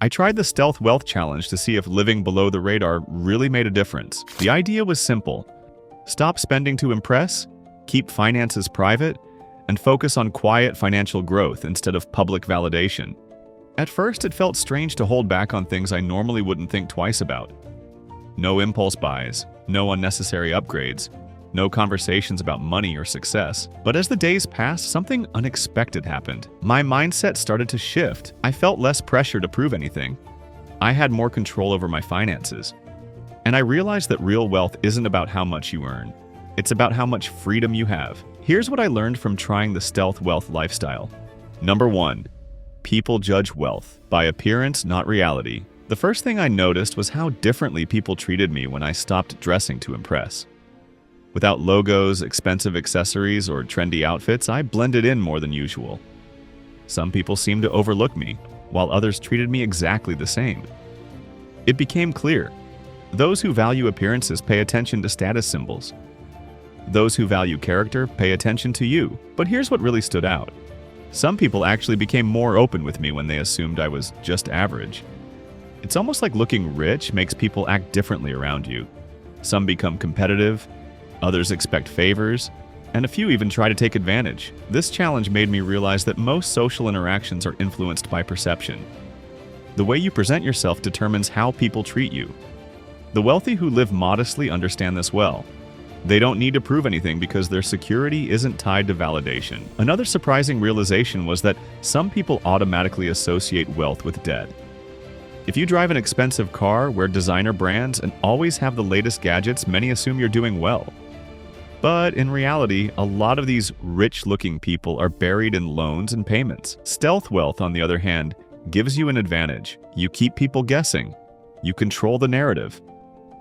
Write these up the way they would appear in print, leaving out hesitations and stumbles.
I tried the Stealth Wealth Challenge to see if living below the radar really made a difference. The idea was simple. Stop spending to impress, keep finances private, and focus on quiet financial growth instead of public validation. At first, it felt strange to hold back on things I normally wouldn't think twice about. No impulse buys, no unnecessary upgrades, no conversations about money or success. But as the days passed, something unexpected happened. My mindset started to shift. I felt less pressure to prove anything. I had more control over my finances. And I realized that real wealth isn't about how much you earn. It's about how much freedom you have. Here's what I learned from trying the Stealth Wealth lifestyle. Number 1. People judge wealth by appearance, not reality. The first thing I noticed was how differently people treated me when I stopped dressing to impress. Without logos, expensive accessories, or trendy outfits, I blended in more than usual. Some people seemed to overlook me, while others treated me exactly the same. It became clear. Those who value appearances pay attention to status symbols. Those who value character pay attention to you. But here's what really stood out. Some people actually became more open with me when they assumed I was just average. It's almost like looking rich makes people act differently around you. Some become competitive, others expect favors, and a few even try to take advantage. This challenge made me realize that most social interactions are influenced by perception. The way you present yourself determines how people treat you. The wealthy who live modestly understand this well. They don't need to prove anything because their security isn't tied to validation. Another surprising realization was that some people automatically associate wealth with debt. If you drive an expensive car, wear designer brands, and always have the latest gadgets, many assume you're doing well. But in reality, a lot of these rich-looking people are buried in loans and payments. Stealth wealth, on the other hand, gives you an advantage. You keep people guessing. You control the narrative.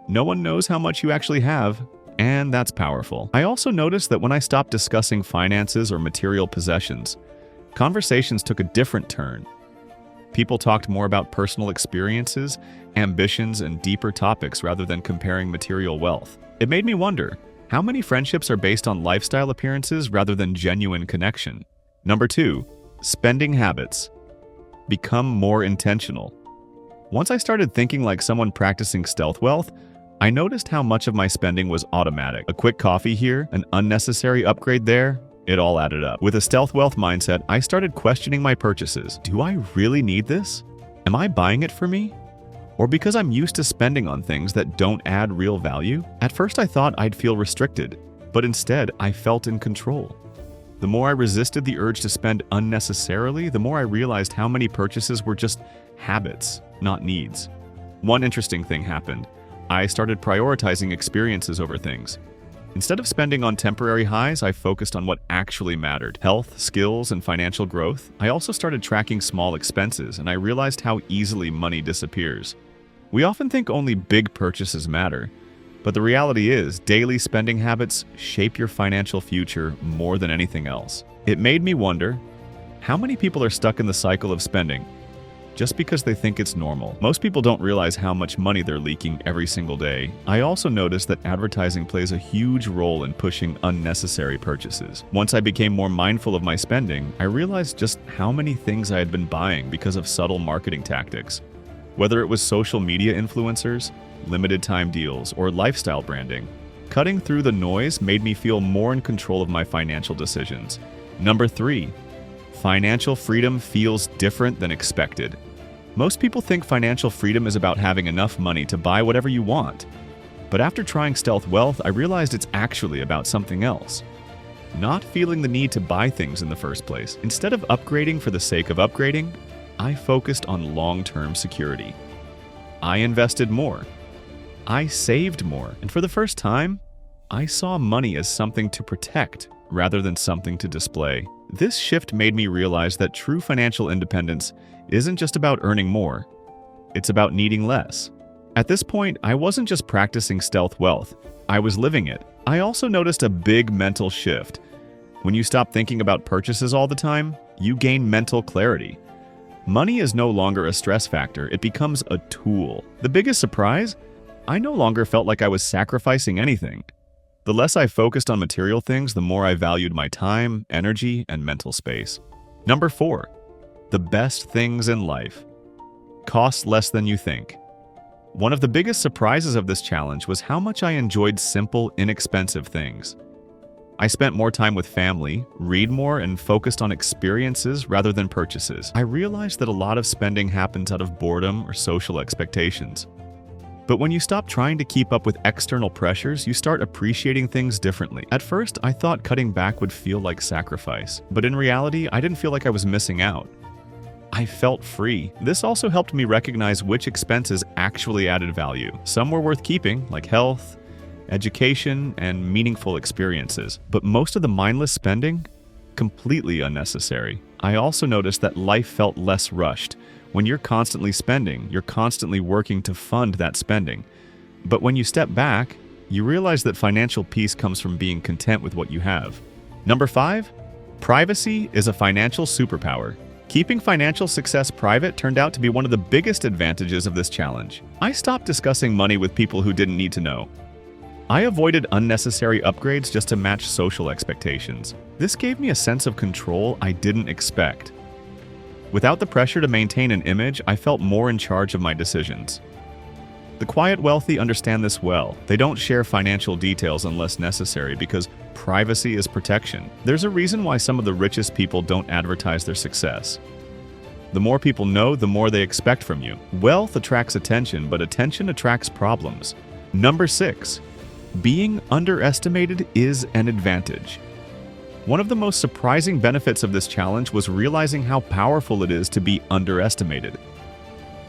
No one knows how much you actually have, and that's powerful. I also noticed that when I stopped discussing finances or material possessions, conversations took a different turn. People talked more about personal experiences, ambitions, and deeper topics rather than comparing material wealth. It made me wonder, how many friendships are based on lifestyle appearances rather than genuine connection? Number 2, spending habits. Become more intentional. Once I started thinking like someone practicing stealth wealth, I noticed how much of my spending was automatic. A quick coffee here, an unnecessary upgrade there, it all added up. With a stealth wealth mindset, I started questioning my purchases. Do I really need this? Am I buying it for me? Or because I'm used to spending on things that don't add real value? At first I thought I'd feel restricted, but instead I felt in control. The more I resisted the urge to spend unnecessarily, the more I realized how many purchases were just habits, not needs. One interesting thing happened. I started prioritizing experiences over things. Instead of spending on temporary highs, I focused on what actually mattered: health, skills, and financial growth. I also started tracking small expenses, and I realized how easily money disappears. We often think only big purchases matter, but the reality is daily spending habits shape your financial future more than anything else. It made me wonder, how many people are stuck in the cycle of spending just because they think it's normal? Most people don't realize how much money they're leaking every single day. I also noticed that advertising plays a huge role in pushing unnecessary purchases. Once I became more mindful of my spending, I realized just how many things I had been buying because of subtle marketing tactics. Whether it was social media influencers, limited time deals, or lifestyle branding, cutting through the noise made me feel more in control of my financial decisions. Number 3, financial freedom feels different than expected. Most people think financial freedom is about having enough money to buy whatever you want. But after trying stealth wealth, I realized it's actually about something else. Not feeling the need to buy things in the first place. Instead of upgrading for the sake of upgrading, I focused on long-term security. I invested more. I saved more. And for the first time, I saw money as something to protect rather than something to display. This shift made me realize that true financial independence isn't just about earning more, it's about needing less. At this point, I wasn't just practicing stealth wealth, I was living it. I also noticed a big mental shift. When you stop thinking about purchases all the time, you gain mental clarity. Money is no longer a stress factor, it becomes a tool. The biggest surprise? I no longer felt like I was sacrificing anything. The less I focused on material things, the more I valued my time, energy, and mental space. Number 4, the best things in life. Costs less than you think. One of the biggest surprises of this challenge was how much I enjoyed simple, inexpensive things. I spent more time with family, read more, and focused on experiences rather than purchases. I realized that a lot of spending happens out of boredom or social expectations. But when you stop trying to keep up with external pressures, you start appreciating things differently. At first, I thought cutting back would feel like sacrifice, but in reality, I didn't feel like I was missing out. I felt free. This also helped me recognize which expenses actually added value. Some were worth keeping, like health, education, and meaningful experiences. But most of the mindless spending? Completely unnecessary. I also noticed that life felt less rushed. When you're constantly spending, you're constantly working to fund that spending. But when you step back, you realize that financial peace comes from being content with what you have. Number 5, privacy is a financial superpower. Keeping financial success private turned out to be one of the biggest advantages of this challenge. I stopped discussing money with people who didn't need to know. I avoided unnecessary upgrades just to match social expectations. This gave me a sense of control I didn't expect. Without the pressure to maintain an image, I felt more in charge of my decisions. The quiet wealthy understand this well. They don't share financial details unless necessary because privacy is protection. There's a reason why some of the richest people don't advertise their success. The more people know, the more they expect from you. Wealth attracts attention, but attention attracts problems. Number 6. Being underestimated is an advantage. One of the most surprising benefits of this challenge was realizing how powerful it is to be underestimated.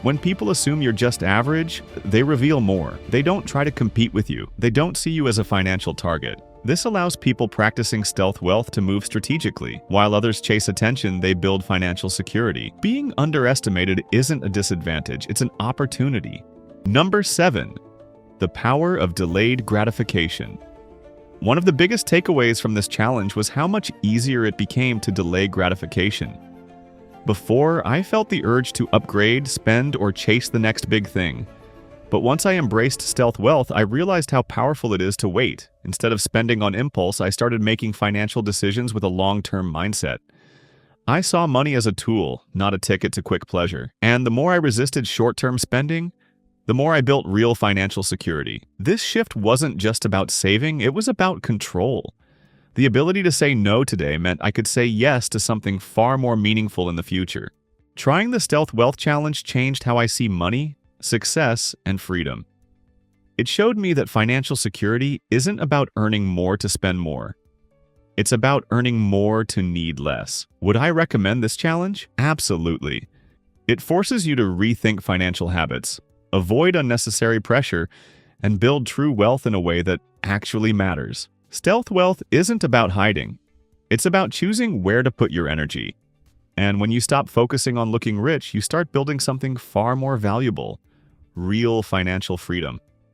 When people assume you're just average, they reveal more. They don't try to compete with you. They don't see you as a financial target. This allows people practicing stealth wealth to move strategically. While others chase attention, they build financial security. Being underestimated isn't a disadvantage, it's an opportunity. Number 7. The power of delayed gratification. One of the biggest takeaways from this challenge was how much easier it became to delay gratification. Before, I felt the urge to upgrade, spend, or chase the next big thing. But once I embraced stealth wealth, I realized how powerful it is to wait. Instead of spending on impulse, I started making financial decisions with a long-term mindset. I saw money as a tool, not a ticket to quick pleasure. And the more I resisted short-term spending, the more I built real financial security. This shift wasn't just about saving, it was about control. The ability to say no today meant I could say yes to something far more meaningful in the future. Trying the Stealth Wealth Challenge changed how I see money, success, and freedom. It showed me that financial security isn't about earning more to spend more. It's about earning more to need less. Would I recommend this challenge? Absolutely. It forces you to rethink financial habits, avoid unnecessary pressure, and build true wealth in a way that actually matters. Stealth wealth isn't about hiding. It's about choosing where to put your energy. And when you stop focusing on looking rich, you start building something far more valuable: real financial freedom.